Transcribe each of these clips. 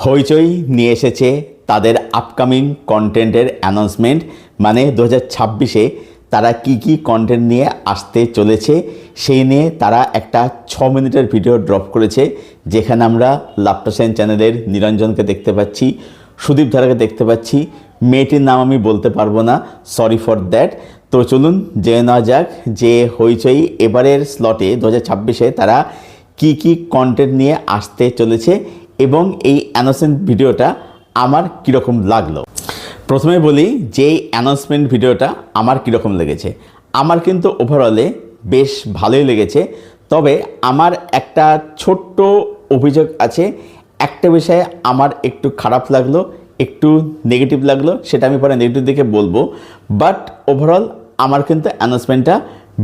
হইচই নিয়ে এসেছে তাদের আপকামিং কন্টেন্টের অ্যানাউন্সমেন্ট, মানে 2026-এ তারা কি কন্টেন্ট নিয়ে আসতে চলেছে সেই নিয়ে তারা একটা 6 মিনিটের ভিডিও ড্রপ করেছে, যেখানে আমরা লাফটার সাইন চ্যানেলের নিরঞ্জনকে দেখতে পাচ্ছি, সুদীপ ধারাকে দেখতে পাচ্ছি, মেয়েটির নাম আমি বলতে পারবো না, সরি ফর দ্যাট। তো চলুন জেনে নেওয়া যাক যে হইচই এবারের স্লটে 2026-এ তারা কি কন্টেন্ট নিয়ে আসতে চলেছে এবং এই অ্যানাউন্সমেন্ট ভিডিওটা আমার কীরকম লাগলো। প্রথমে বলি যে অ্যানাউন্সমেন্ট ভিডিওটা আমার কীরকম লেগেছে। আমার কিন্তু ওভারঅলে বেশ ভালোই লেগেছে, তবে আমার একটা ছোট্ট অভিযোগ আছে। একটা বিষয়ে আমার একটু খারাপ লাগলো, একটু নেগেটিভ লাগলো, সেটা আমি পরে নেগেটিভ দিকে বলবো। বাট ওভারঅল আমার কিন্তু অ্যানাউন্সমেন্টটা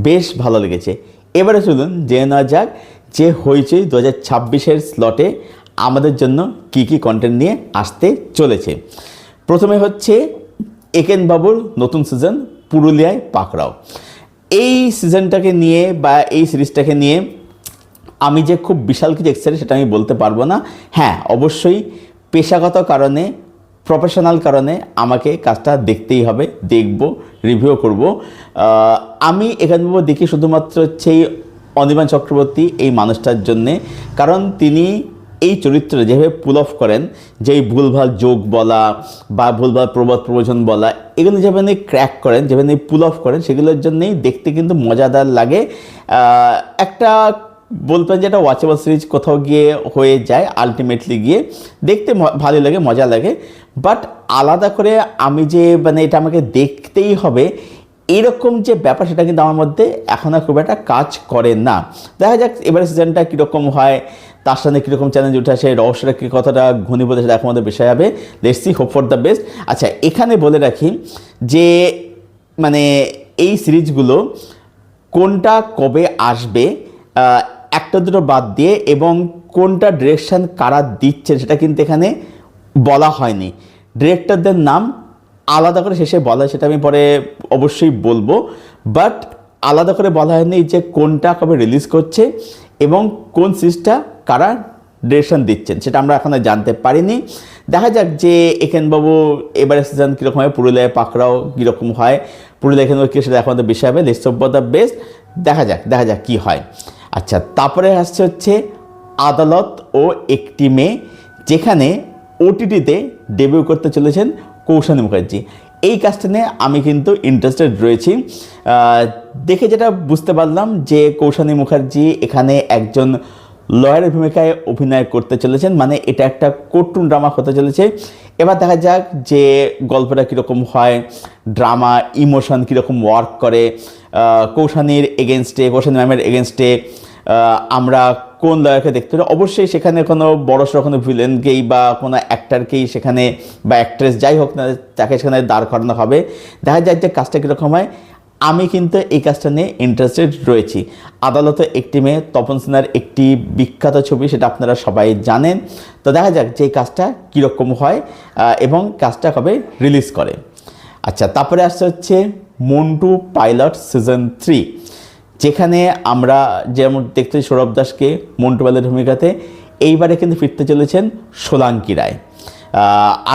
বেশ ভালো লেগেছে। এবারে চলুন জেনে নেওয়া যাক যে হইচই 2026-এর স্লটে আমাদের জন্য কি কন্টেন্ট নিয়ে আসতে চলেছে। প্রথমে হচ্ছে একেন বাবুর নতুন সিজন পুরুলিয়ায় পাকড়াও। এই সিজনটাকে নিয়ে বা এই সিরিজটাকে নিয়ে আমি যে খুব বিশাল কিছু এক্সাইটেড সেটা আমি বলতে পারবো না। হ্যাঁ, অবশ্যই পেশাগত কারণে, প্রফেশনাল কারণে আমাকে কাজটা দেখতেই হবে, দেখব, রিভিউ করব। আমি এখান বাবু দেখি শুধুমাত্র হচ্ছে এই অনির্বাণ চক্রবর্তী এই মানুষটার জন্যে, কারণ তিনি এই চরিত্রে যেভাবে পুল অফ করেন, যে এই ভুলভাল যোগ বলা বা ভুলভাল প্রবাদ প্রবচন বলা, এগুলো যেভাবে ক্র্যাক করেন, যেভাবে পুল অফ করেন, সেগুলোর জন্যেই দেখতে কিন্তু মজাদার লাগে। একটা বলতে যে একটা ওয়াচেবল সিরিজ কোথাও গিয়ে হয়ে যায়, আলটিমেটলি গিয়ে দেখতে ভালো লাগে, মজা লাগে। বাট আলাদা করে আমি যে মানে এটা আমাকে দেখতেই হবে এরকম যে ব্যাপার, সেটা কিন্তু আমার মধ্যে এখন আর খুব একটা কাজ করে না। দেখা যাক এবারে সিজনটা কীরকম হয়, তার সাথে কীরকম চ্যালেঞ্জ উঠে আসে, রহস্যটা কী কতটা ঘনীভূত সেটা এখন আমাদের বিষয় হবে। Let's see, hope for the best. আচ্ছা, এখানে বলে রাখি যে মানে এই সিরিজগুলো কোনটা কবে আসবে একটা দুটো বাদ দিয়ে, এবং কোনটা ডিরেকশান কারা দিচ্ছে সেটা কিন্তু এখানে বলা হয়নি। ডিরেক্টরদের নাম আলাদা করে শেষে বলা হয়, সেটা আমি পরে অবশ্যই বলবো। বাট আলাদা করে বলা হয়নি যে কোনটা কবে রিলিজ করছে এবং কোন সিরিজটা কারা ডিরেকশন দিচ্ছেন, সেটা আমরা এখনো জানতে পারিনি। দেখা যাক যে একেনবাবু এবারে সিজন কীরকম হয়, পুরুলিয়ায় পাকড়াও কীরকম হয়, পুরুলিয়া এখানে কী সেটা এখন বিষয় হবে। Let's hope for the best. দেখা যাক কী হয়। আচ্ছা, তারপরে আসছে হচ্ছে আদালত ও একটি মেয়ে, যেখানে ওটিটিতে ডেবিউ করতে চলেছেন কৌশানী মুখার্জি। এই কাজটা নিয়ে আমি কিন্তু ইন্টারেস্টেড রয়েছি। দেখে যেটা বুঝতে পারলাম যে কৌশানী মুখার্জি এখানে একজন লয়ারের ভূমিকায় অভিনয় করতে চলেছেন, মানে এটা একটা কোর্টরুম ড্রামা হতে চলেছে। এবার দেখা যাক যে গল্পটা কীরকম হয়, ড্রামা ইমোশন কীরকম ওয়ার্ক করে, কৌশানীর এগেনস্টে, কৌশানী ম্যামের এগেনস্টে আমরা কোন লয়ারকে দেখতে পারি। অবশ্যই সেখানে কোনো বড়সড় কোনো ভিলেনকেই বা কোনো অ্যাক্টারকেই সেখানে বা অ্যাক্ট্রেস যাই হোক না, তাকে সেখানে দাঁড় করানো হবে। দেখা যায় যে কাজটা কীরকম হয়। আমি কিন্তু এই কাজটা নিয়ে ইন্টারেস্টেড রয়েছি। আদালতে একটি মেয়ে তপন সিনহার একটি বিখ্যাত ছবি, সেটা আপনারা সবাই জানেন। তো দেখা যাক যে এই কাজটা কীরকম হয় এবং কাজটা কবে রিলিজ করে। আচ্ছা, তারপরে আসছে হচ্ছে মন্টু পাইলট সিজন 3, যেখানে আমরা যেমন দেখতে সৌরভ দাসকে মন্টু পাইলটের ভূমিকাতে, এইবারে কিন্তু ফিরতে চলেছেন সোলাঙ্কি রায়।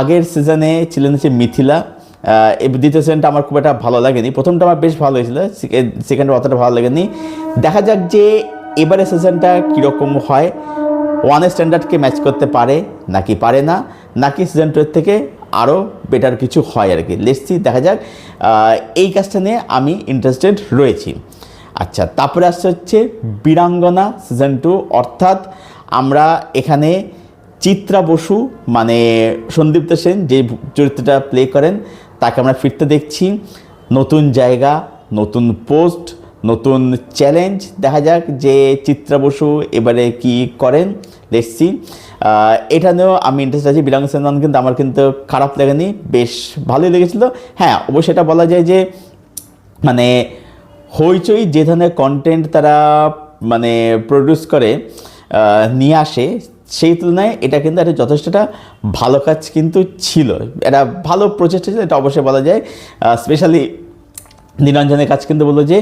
আগের সিজনে ছিলেন হচ্ছে মিথিলা। দ্বিতীয় সিজনটা আমার খুব একটা ভালো লাগেনি, প্রথমটা আমার বেশ ভালো হয়েছিল, সেকেন্ডটা অতটা ভালো লাগেনি। দেখা যাক যে এবারে সিজনটা কীরকম হয়, ওয়ানের স্ট্যান্ডার্ডকে ম্যাচ করতে পারে নাকি পারে না, নাকি সিজন 2 থেকে আরও বেটার কিছু হয় আর কি। লেটস সি, দেখা যাক। এই কাজটা নিয়ে আমি ইন্টারেস্টেড রয়েছি। আচ্ছা, তারপরে আসছে হচ্ছে বীরাঙ্গনা সিজন 2, অর্থাৎ আমরা এখানে চিত্রা বসু মানে সন্দীপ্ত সেন যে চরিত্রটা প্লে করেন তাকে আমরা ফিরতে দেখছি। নতুন জায়গা, নতুন পোস্ট, নতুন চ্যালেঞ্জ। দেখা যাক যে চিত্রা বসু এবারে কি করেন। Let's see. এটা নিয়েও আমি ইন্টারেস্ট আছি। বীরাঙ্গনা সিজন কিন্তু আমার কিন্তু খারাপ লাগেনি, বেশ ভালোই লেগেছিলো। হ্যাঁ, অবশ্যই এটা বলা যায় যে মানে হইচই যে ধরনের কন্টেন্ট তারা মানে প্রডিউস করে নিয়ে আসে, সেই তুলনায় এটা কিন্তু একটা যথেষ্টটা ভালো কাজ কিন্তু ছিল, এটা ভালো প্রচেষ্টা ছিল, এটা অবশ্যই বলা যায়। স্পেশালি নিরঞ্জনের কাজ কিন্তু বললো যে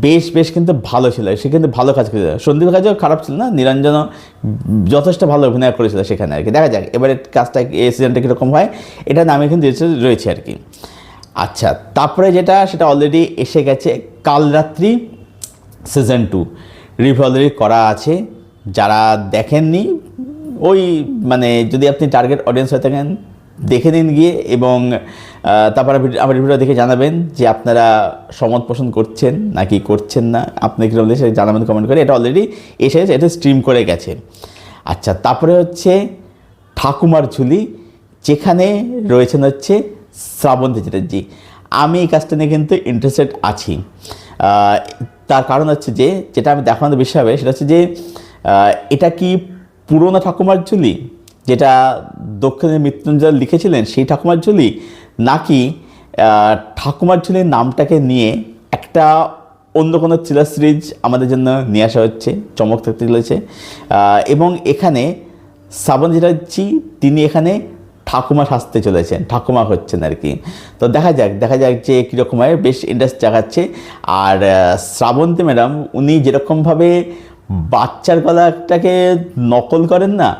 বেশ বেশ কিন্তু ভালো ছিল, সে কিন্তু ভালো কাজ করেছিল, সন্দীপের কাজও খারাপ ছিল না, নিরঞ্জনও যথেষ্ট ভালো অভিনয় করেছিল সেখানে আর কি। দেখা যাক এবারে কাজটা এই সিজনটা কীরকম হয়, এটা নামে কিন্তু রয়েছে আর কি। আচ্ছা, তারপরে যেটা সেটা অলরেডি এসে গেছে, কাল রাত্রি সিজন 2 রিভিউ অলরেডি করা আছে। যারা দেখেননি ওই মানে যদি আপনি টার্গেট অডিয়েন্স হয়ে থাকেন দেখে নিন গিয়ে, এবং তারপরে আমার রিভিউটা দেখে জানাবেন যে আপনারা সমত পোষণ করছেন নাকি করছেন না, আপনি কীরকম সেটা জানাবেন কমেন্ট করে। এটা অলরেডি এসে গেছে, এটা স্ট্রিম করে গেছে। আচ্ছা, তারপরে হচ্ছে ঠাকুমার ঝুলি, যেখানে রয়েছেন হচ্ছে শ্রাবন্তী চ্যাটার্জি। আমি এই কাজটা নিয়ে কিন্তু ইন্টারেস্টেড আছি। তার কারণ হচ্ছে যে যেটা আমি দেখানোর বিষয় হবে সেটা হচ্ছে যে এটা কি পুরোনো ঠাকুমার ঝুলি যেটা দক্ষিণের মৃত্যুঞ্জয় লিখেছিলেন সেই ঠাকুমার ঝুলি, নাকি ঠাকুমার ঝুলির নামটাকে নিয়ে একটা অন্য কোনো থ্রিলার সিরিজ আমাদের জন্য নিয়ে আসা হচ্ছে, চমক থাকতে চলেছে। এবং এখানে শ্রাবন্তী চ্যাটার্জি তিনি এখানে ঠাকুমা সাজতে চলেছেন, ঠাকুমা হচ্ছেন আর কি। তো দেখা যাক যে কীরকম হয়, বেশ ইন্টারেস্ট জাগাচ্ছে। আর শ্রাবন্তী ম্যাডাম উনি যেরকমভাবে বাচ্চার গলাটাকে নকল করেন না,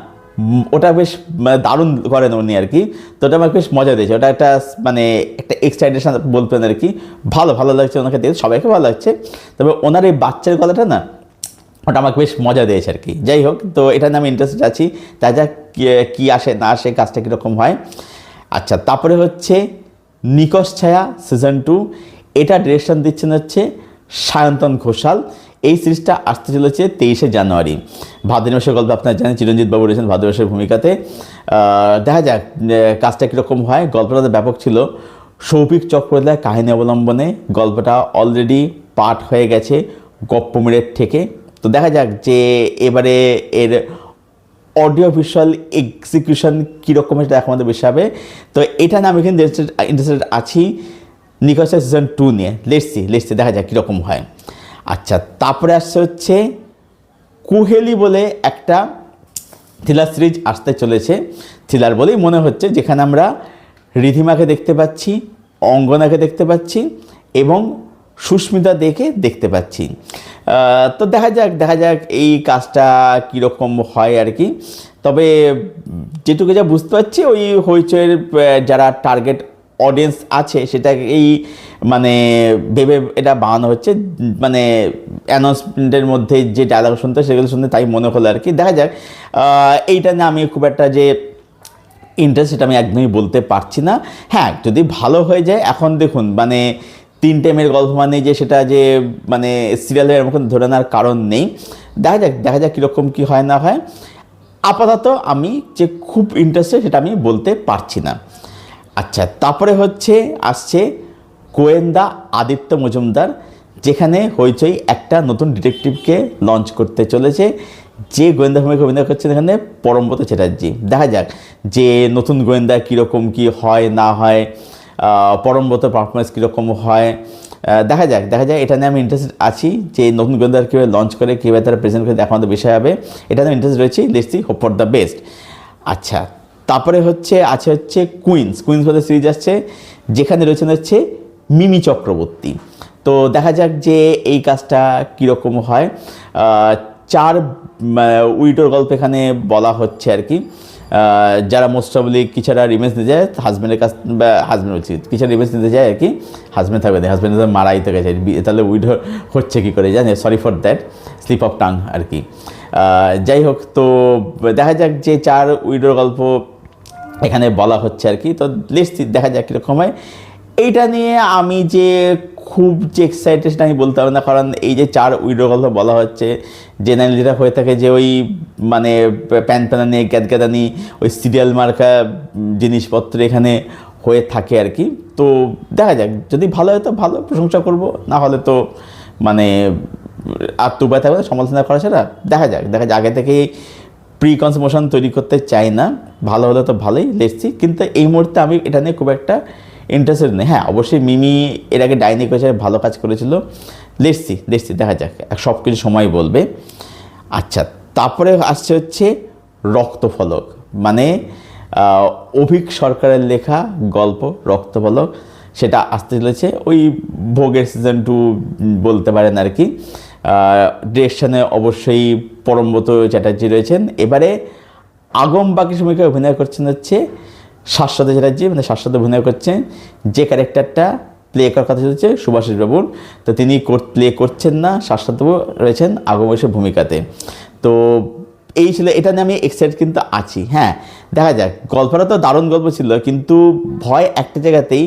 ওটা বেশ মানে দারুণ করেন উনি আর কি। তো ওটা আমাকে বেশ মজা দিয়েছে, ওটা একটা মানে একটা এক্সাইটেশন বলতেন আর কি। ভালো লাগছে ওনাকে দেখতে, সবাইকে ভালো লাগছে, তবে ওনার এই বাচ্চার গলাটা না ওটা আমাকে বেশ মজা দিয়েছে আর কি। যাই হোক, তো এটা নিয়ে আমি ইন্টারেস্টেড আছি, তাই যা কী আসে না আসে, কাজটা কীরকম হয়। আচ্ছা, তারপরে হচ্ছে নিকষ ছায়া সিজন 2, এটা ডিরেকশন দিচ্ছেন হচ্ছে সায়ন্তন ঘোষাল। এই সিরিজটা আসতে চলেছে 23শে জানুয়ারি। ভাদ্র মাসের গল্প আপনারা জানেন, চিরঞ্জিত বাবু রয়েছেন ভাদ্র মাসের ভূমিকাতে। দেখা যাক কাজটা কীরকম হয়। গল্পটা ব্যাপক ছিল, সৌভিক চক্রবর্তীর কাহিনী অবলম্বনে গল্পটা অলরেডি পাঠ হয়ে গেছে গপ্পমিরের থেকে। তো দেখা যাক যে এবারে এর অডিও ভিজুয়াল এক্সিকিউশন কীরকম সেটা এখন আমাদের বেশি হবে। তো এটা না আমি কিন্তু ইন্টারেস্টেড আছি নিকষ সিজন 2 নিয়ে। লেটসি দেখা যাক কীরকম হয়। আচ্ছা, তারপরে আসছে হচ্ছে কুহেলি বলে একটা থ্রিলার সিরিজ আসতে চলেছে। থ্রিলার বলেই মনে হচ্ছে, যেখানে আমরা রিধিমাকে দেখতে পাচ্ছি, অঙ্গনাকে দেখতে পাচ্ছি এবং সুস্মিতা দেখতে পাচ্ছি। তো দেখা যাক এই কাজটা কীরকম হয় আর কি। তবে যেটুকু যা বুঝতে পারছি, ওই হইচইয়ের যারা টার্গেট অডিয়েন্স আছে সেটাকেই মানে ভেবে এটা বানানো হচ্ছে, মানে অ্যানাউন্সমেন্টের মধ্যে যে ডায়লগ শুনতে সেগুলো শুনতে তাই মনে হলো আর কি। দেখা যাক, এইটা নিয়ে আমি খুব একটা যে ইন্টারেস্ট সেটা আমি একদমই বলতে পারছি না। হ্যাঁ, যদি ভালো হয়ে যায়, এখন দেখুন মানে 3 টাইমের গল্প মানে যে সেটা যে মানে সিরিয়ালের এরকম ধরে নেওয়ার কারণ নেই। দেখা যাক কীরকম কী হয় না হয়। আপাতত আমি যে খুব ইন্টারেস্টেড সেটা আমি বলতে পারছি না। আচ্ছা, তারপরে হচ্ছে আসছে গোয়েন্দা আদিত্য মজুমদার, যেখানে হইচই একটা নতুন ডিটেকটিভকে লঞ্চ করতে চলেছে, যে গোয়েন্দা ভূমিকা অভিনয় করছেন এখানে পরমব্রত চ্যাটার্জি। দেখা যাক যে নতুন গোয়েন্দা কীরকম কী হয় না হয়, পরমব্রত পারফরমেন্স কীরকম হয়। দেখা যাক এটা নিয়ে আমি ইন্টারেস্টেড আছি যে নতুন গোয়েন্দার কীভাবে লঞ্চ করে, কীভাবে তারা প্রেজেন্ট করে দেখা আমাদের বিষয় হবে, এটা নিয়ে ইন্টারেস্ট রয়েছে। Let's see, hope for the best. আচ্ছা, তারপরে হচ্ছে কুইন্স বলে সিরিজ আসছে, যেখানে রয়েছেন হচ্ছে মিমি চক্রবর্তী। তো দেখা যাক যে এই কাজটা কীরকম হয়। 4 উইডোর গল্প এখানে বলা হচ্ছে আর কি, যারা মোস্ট অবলি কিছুটা রিভেঞ্জ নিতে যায় হাজব্যান্ডের কাছ, বা হাজব্যান্ড বলছি কিছুটা রিভেঞ্জ নিতে যায় আর কি। হাজব্যান্ড থাকবে না, হাজব্যান্ড মারাই তো গেছে, তাহলে উইডো হচ্ছে কী করে জানি, sorry for that slip of tongue আর কি। যাই হোক, তো দেখা যাক যে 4 উইডোর গল্প এখানে বলা হচ্ছে আর কি। তো লেটস দেখা যাক কীরকম হয়। এইটা নিয়ে আমি যে খুব যে এক্সাইটেড সেটা আমি বলতে পারবো না, কারণ এই যে 4 উইডোর গল্প বলা হচ্ছে, জেনারেলি যেটা হয়ে থাকে যে ওই মানে প্যানপ্যানানি গ্যাদগ্যাদানি ওই সিরিয়াল মার্কা জিনিসপত্র এখানে হয়ে থাকে আর কি। তো দেখা যাক, যদি ভালো হয় তো ভালো, প্রশংসা করব, না হলে তো মানে আর তো উপায় থাকবে না সমালোচনা করা ছাড়া। দেখা যাক আগে থেকেই প্রিকনসেপশন তৈরি করতে চাই না, ভালো হলে তো ভালোই, লেটস সি। কিন্তু এই মুহূর্তে আমি এটা নিয়ে খুব একটা ইন্টারেস্টেড নেই। হ্যাঁ, অবশ্যই মিমি এর আগে ডাইনি করেছে, ভালো কাজ করেছিল। লেটস সি দেখা যাক, সব কিছু সময় বলবে। আচ্ছা, তারপরে আসছে হচ্ছে রক্তফলক, মানে অভিক সরকারের লেখা গল্প রক্তফলক। সেটা আসতে চলেছে, ওই ভোগের সিজন 2 বলতে পারেন আর কি। ডিরেকশনে অবশ্যই পরমব্রত চ্যাটার্জি রয়েছেন। এবারে আগম বাকি সময়কে অভিনয় করছেন হচ্ছে শাশ্বত চ্যাটার্জি, মানে শাশ্বত অভিনয় করছেন। যে ক্যারেক্টারটা প্লে করার কথা হচ্ছে শুভাশিস বাবুর, তো তিনি প্লে করছেন না, শাশ্বত রয়েছেন আগমের ভূমিকাতে। তো এই ছিল, এটা নিয়ে আমি এক্সাইটেড কিন্তু আছি। হ্যাঁ, দেখা যাক, গল্পটা তো দারুণ গল্প ছিল, কিন্তু ভয় একটা জায়গাতেই,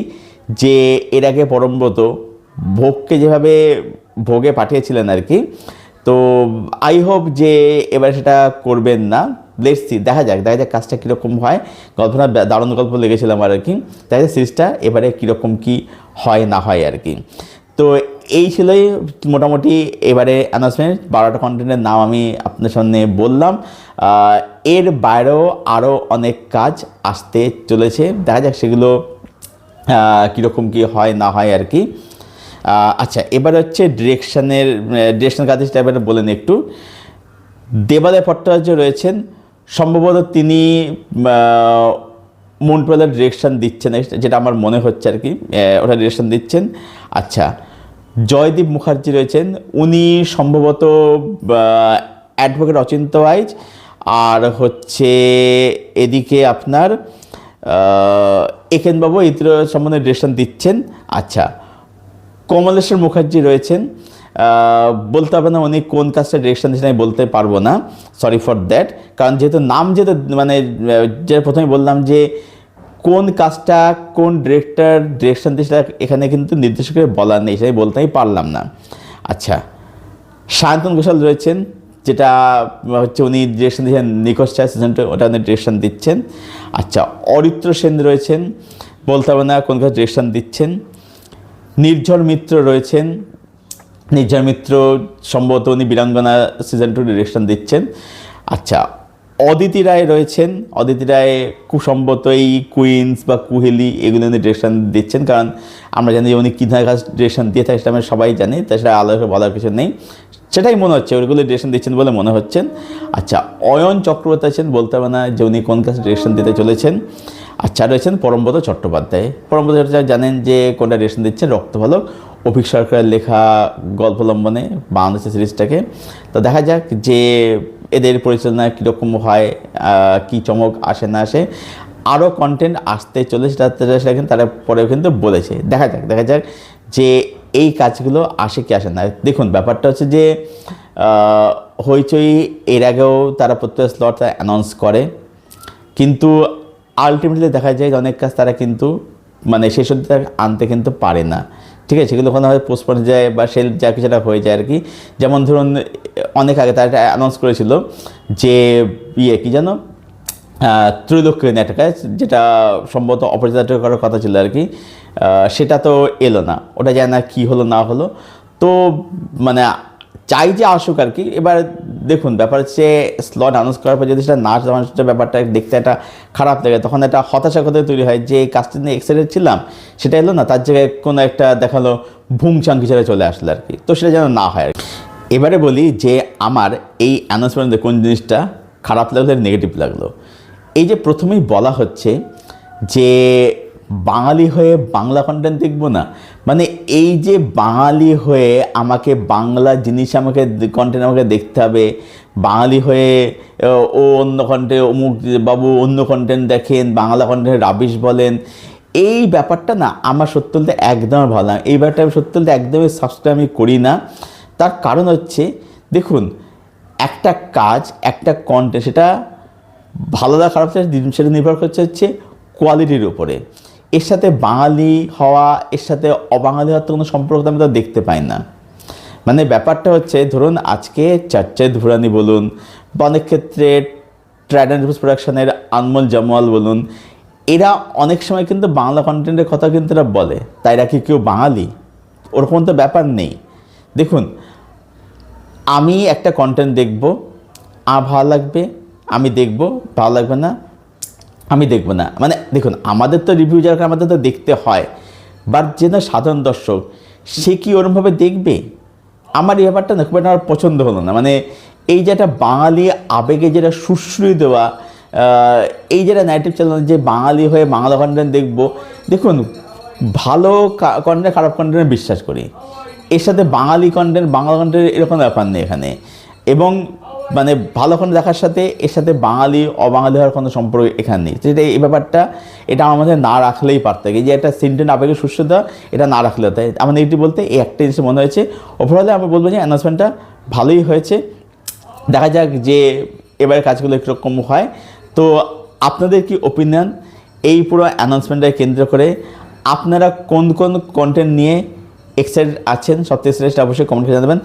যে এর আগে পরমব্রত ভোগকে যেভাবে ভোগে পাঠিয়েছিলেন আর কি, তো আই হোপ যে এবার সেটা করবেন না। লেটস সি, দেখা যাক কাজটা কীরকম হয়। গল্পটা দারুণ গল্প লেগেছিল আমার আর কি, দেখা যাক সিরিজটা এবারে কীরকম কি হয় না হয় আর কি। তো এই ছিলই মোটামুটি এবারে অ্যানাউন্সমেন্ট। 12টা কন্টেন্টের নাম আমি আপনার সামনে বললাম। এর বাইরেও আরও অনেক কাজ আসতে চলেছে, দেখা যাক সেগুলো কীরকম কি হয় না হয় আর কি। আচ্ছা, এবার হচ্ছে ডিরেকশন কাজ, সেটা এবারে বলেন একটু। দেবালয় ভট্টাচার্য রয়েছেন, সম্ভবত তিনি মন্টুয়ালের ডিরেকশন দিচ্ছেন, যেটা আমার মনে হচ্ছে আর কি, ওটা ডিরেকশন দিচ্ছেন। আচ্ছা, জয়দীপ মুখার্জি রয়েছেন, উনি সম্ভবত অ্যাডভোকেট অচিন্ত ওয়াইজ, আর হচ্ছে এদিকে আপনার একেনবাবু ইতির সম্বন্ধে ডিরেকশন দিচ্ছেন। আচ্ছা, কমলেশ্বর মুখার্জি রয়েছেন, বলতে হবে না উনি কোন কাজটা ডিরেকশন দিচ্ছেন, আমি বলতে পারবো না, সরি ফর দ্যাট। কারণ যেহেতু নাম, যেহেতু মানে যে প্রথমে বললাম যে কোন কাজটা কোন ডিরেকশন দিচ্ছে, এখানে কিন্তু নির্দেশকের বলার নেই, সেটাই বলতে আমি পারলাম না। আচ্ছা, সায়ন্তন ঘোষাল রয়েছেন, যেটা হচ্ছে উনি ডিরেকশন দিচ্ছেন নিখোঁজ ছায়া সিজন 2, ওটা উনি ডিরেকশন দিচ্ছেন। আচ্ছা, অরিত্র সেন রয়েছেন, বলতে হবে না কোন কাজ ডিরেকশন দিচ্ছেন। নির্ঝর মিত্র রয়েছেন, নির্ঝর মিত্র সম্ভবত উনি বীরাঙ্গনা সিজন 2 ডিরেকশন দিচ্ছেন। আচ্ছা, অদিতি রায় রয়েছেন, অদিতি রায় সম্ভবত এই কুইন্স বা কুহেলি এগুলো উনি ডিরেকশন দিচ্ছেন, কারণ আমরা জানি যে উনি কী ধরনের কাজ ডিরেকশন দিয়ে থাকে সেটা আমরা সবাই জানি, তাই সেটা আলাদা বলার কিছু নেই, সেটাই মনে হচ্ছে ওইগুলো ডিরেকশন দিচ্ছেন বলে মনে হচ্ছেন। আচ্ছা, অয়ন চক্রবর্তী আছেন, বলতে হবে না যে উনি কোন কাজ ডিরেকশন দিতে চলেছেন। আচ্ছা, রয়েছেন পরমব্রত চট্টোপাধ্যায়, পরমব্রত চট্টোপাধ্যায় জানেন যে কোনটা ডিরেকশন দিচ্ছেন, রক্তফলক, অভিক সরকারের লেখা গল্প অবলম্বনে বাংলাদেশের সিরিজটাকে। তো দেখা যাক যে এদের পরিচালনা কীরকম হয়, কী চমক আসে না আসে। আরও কন্টেন্ট আসতে চলে, সেটা কিন্তু তারা পরেও কিন্তু বলেছে, দেখা যাক যে এই কাজগুলো আসে কি আসে না। দেখুন, ব্যাপারটা হচ্ছে যে হইচই এর আগেও তারা প্রত্যেক স্লট অ্যানাউন্স করে, কিন্তু আলটিমেটলি দেখা যায় যে অনেক কাজ তারা কিন্তু মানে শেষ অবধি আনতে কিন্তু পারে না, ঠিক আছে, সেগুলো ওখানে হয় পোস্টপোন যায় বা সেল যা কিছুটা হয়ে যায় আর কি। যেমন ধরুন অনেক আগে তারা অ্যানাউন্স করেছিল যে কী যেন ত্রৈলোক্য একটা কাজ, যেটা সম্ভবত অপরাজিত করার কথা ছিল আর কি, সেটা তো এলো না, ওটা যায় না কি হলো না হলো। তো মানে চাই যে আসুক আর কি। এবার দেখুন, ব্যাপার হচ্ছে স্লট অ্যানাউন্স করার পর যদি সেটা না আসে, ব্যাপারটা দেখতে একটা খারাপ লাগে, তখন একটা হতাশা কথা তৈরি হয় যে কাজটা নিয়ে এক্সাইটেড ছিলাম, সেটা এলো না, তার জায়গায় কোনো একটা দেখালো ভুংচাং হিসেবে চলে আসলো আর কি, তো সেটা যেন না হয় আর কি। এবারে বলি যে আমার এই অ্যানাউন্সমেন্টে কোন জিনিসটা খারাপ লাগলো, নেগেটিভ লাগলো। এই যে প্রথমেই বলা হচ্ছে যে বাঙালি হয়ে বাংলা কন্টেন্ট দেখবো না, মানে এই যে বাঙালি হয়ে আমাকে বাংলা জিনিস কন্টেন্ট আমাকে দেখতে হবে, বাঙালি হয়ে ও অন্য কন্টেন্ট অমুক বাবু অন্য কন্টেন্ট দেখেন, বাংলা কন্টেন্ট রাবিশ বলেন, এই ব্যাপারটা না আমার সত্যি বলতে একদমই ভালো না। এই ব্যাপারটা আমি সত্যি বলতে একদমই সাবস্ক্রাইব আমি করি না। তার কারণ হচ্ছে, দেখুন, একটা কাজ একটা কন্টেন্ট সেটা ভালো না খারাপ সেটা নির্ভর করছে হচ্ছে কোয়ালিটির উপরে। এর সাথে বাঙালি হওয়া, এর সাথে অবাঙালি হওয়ার তো কোনো সম্পর্ক আমি তো দেখতে পাই না। মানে ব্যাপারটা হচ্ছে, ধরুন আজকে চর্চায় ধুরানি বলুন, বা অনেক ক্ষেত্রে ট্রাইডেন্ট প্রোডাকশনের আনমোল জামওয়াল বলুন, এরা অনেক সময় কিন্তু বাংলা কন্টেন্টের কথা কিন্তু এরা বলে, তাই এরা কি কেউ বাঙালি? ওরকম তো ব্যাপার নেই। দেখুন, আমি একটা কন্টেন্ট দেখব, ভালো লাগবে আমি দেখব, ভালো লাগবে না আমি দেখব না। মানে দেখুন, আমাদের তো রিভিউ যারা আমাদের তো দেখতে হয়, বাট যে না সাধারণ দর্শক সে কি ওরমভাবে দেখবে? আমার এই ব্যাপারটা না খুব একটা আমার পছন্দ হলো না। মানে এই যে একটা বাঙালি আবেগে যেটা সুশ্রী দেওয়া, এই যেটা ন্যারেটিভ চালানো যে বাঙালি হয়ে বাংলা কন্টেন্ট দেখব, দেখুন ভালো কন্টেন্ট খারাপ কন্টেন্টে বিশ্বাস করি। এর সাথে বাঙালি কন্টেন্ট বাংলা কন্টেন্ট এরকম ব্যাপার নেই এখানে। এবং মানে ভালো কন্টেন্ট দেখার সাথে এর সাথে বাঙালি অবাঙালি হওয়ার কোনো সম্পর্ক এখানে নেই। যেটা এই ব্যাপারটা এটা আমার মধ্যে না রাখলেই পারতো, এই যে একটা সিনটেন্ট আবেগের সুস্থতা এটা না রাখলে তাই আমার নেগেটিভ বলতে এই একটা জিনিস মনে হয়েছে। ওভারঅলে আমি বলবো যে অ্যানাউন্সমেন্টটা ভালোই হয়েছে, দেখা যাক যে এবারে কাজগুলো কীরকম হয়। তো আপনাদের কি ওপিনিয়ন এই পুরো অ্যানাউন্সমেন্টকে কেন্দ্র করে? আপনারা কোন কোন কন্টেন্ট নিয়ে এক্সাইটেড আছেন, সবথেকে এক্সাইটেড অবশ্যই কমেন্ট করে জানাবেন।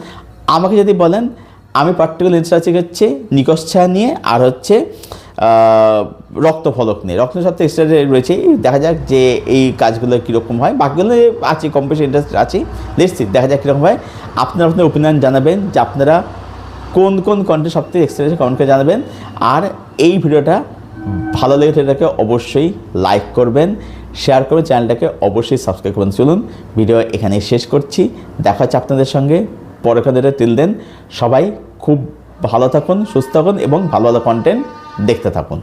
আমাকে যদি বলেন, আমি পার্টিকুলার ইন্টারেস্ট আছে হচ্ছে নিকশ ছায়া নিয়ে আর হচ্ছে রক্তফলক নিয়ে। রক্ত সবথেকে এক্সাইটেড রয়েছে, দেখা যাক যে এই কাজগুলো কীরকম হয়। বাকিগুলো আছে কম বেশি ইন্টারেস্ট আছে, দেখছি দেখা যাক কীরকম হয়। আপনারা আপনার ওপিনিয়ন জানাবেন যে আপনারা কোন কোন কন্টেন্ট সবথেকে এক্সাইটেড কমেন্ট করে জানাবেন। আর এই ভিডিওটা ভালো লেগে এটাকে অবশ্যই লাইক করবেন, শেয়ার করবেন, চ্যানেলটাকে অবশ্যই সাবস্ক্রাইব করবেন। চলুন ভিডিও এখানে শেষ করছি, দেখা হচ্ছে আপনাদের সঙ্গে পরে। টিল দেন সবাই খুব ভালো থাকুন, সুস্থ থাকুন এবং ভালো ভালো কন্টেন্ট দেখতে থাকুন।